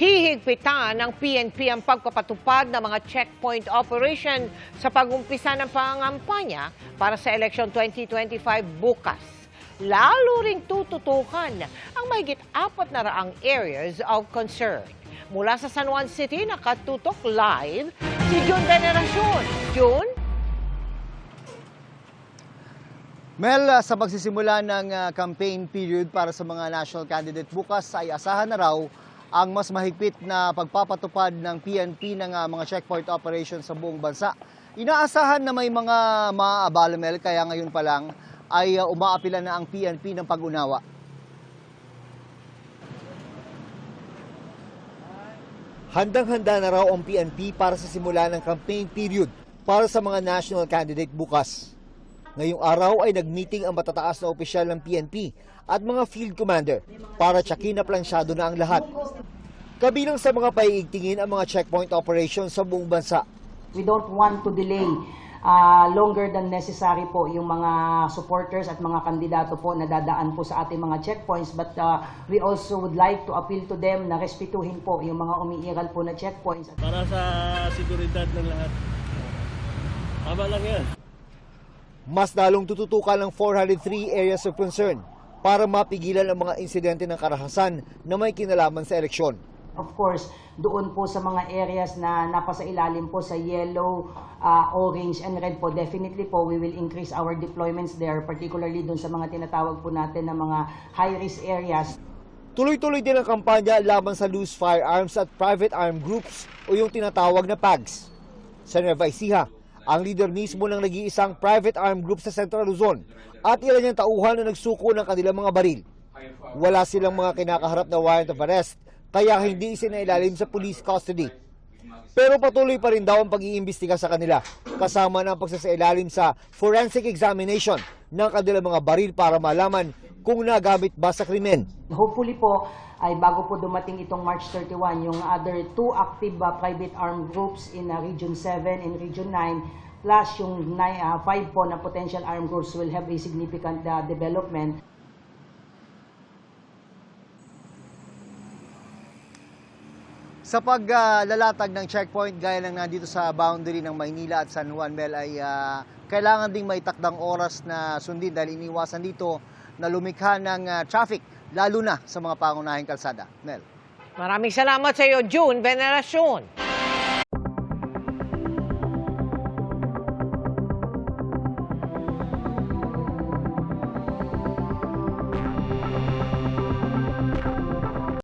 Hihigpitan ng PNP ang pagpapatupad ng mga checkpoint operation sa pag-umpisa ng pangangampanya para sa eleksyon 2025 bukas. Lalo ring tututukan ang mahigit 400 areas of concern. Mula sa San Juan City, nakatutok live si June Veneracion. June? Mel, sa pagsisimula ng campaign period para sa mga national candidate bukas ay asahan na raw ang mas mahigpit na pagpapatupad ng PNP ng mga checkpoint operations sa buong bansa. Inaasahan na may mga maaabala, Mel, kaya ngayon pa lang ay umaapila na ang PNP ng pag-unawa. Handang-handa na raw ang PNP para sa simula ng campaign period para sa mga national candidate bukas. Ngayong araw ay nag-meeting ang matataas na opisyal ng PNP at mga field commander para tsakin na plansyado na ang lahat. Kabilang sa mga paiigtingin ang mga checkpoint operations sa buong bansa. We don't want to delay longer than necessary po yung mga supporters at mga kandidato po na dadaan po sa ating mga checkpoints, but we also would like to appeal to them na respetuhin po yung mga umiiral po na checkpoints. Para sa seguridad ng lahat. Tama lang yan. Mas lalong tututukan ng 403 areas of concern para mapigilan ang mga insidente ng karahasan na may kinalaman sa eleksyon. Of course, doon po sa mga areas na napasa ilalim po sa yellow, orange, and red po, definitely po we will increase our deployments there, particularly doon sa mga tinatawag po natin na mga high-risk areas. Tuloy-tuloy din ang kampanya laban sa loose firearms at private armed groups o yung tinatawag na PAGs. Sa Nueva Ecija, ang leader mismo ng nag-iisang private armed group sa Central Luzon at ilan niyang tauhan na nagsuko ng kanilang mga baril. Wala silang mga kinakaharap na warrant of arrest, kaya hindi isinailalim sa police custody. Pero patuloy pa rin daw ang pag-iimbestiga sa kanila, kasama ng pagsasailalim sa forensic examination ng kanilang mga baril para malaman kung nagamit ba sa krimen. Hopefully po, ay bago po dumating itong March 31, yung other 2 active private armed groups in Region 7 and Region 9, plus yung 5 po na potential armed groups will have a significant development. Sa paglalatag ng checkpoint gaya ng nandito sa boundary ng Maynila at San Juan, Mel, ay kailangan ding may takdang oras na sundin dahil iniwasan dito na lumikha ng traffic, lalo na sa mga pangunahing kalsada. Mel. Maraming salamat sa iyo, June Veneracion.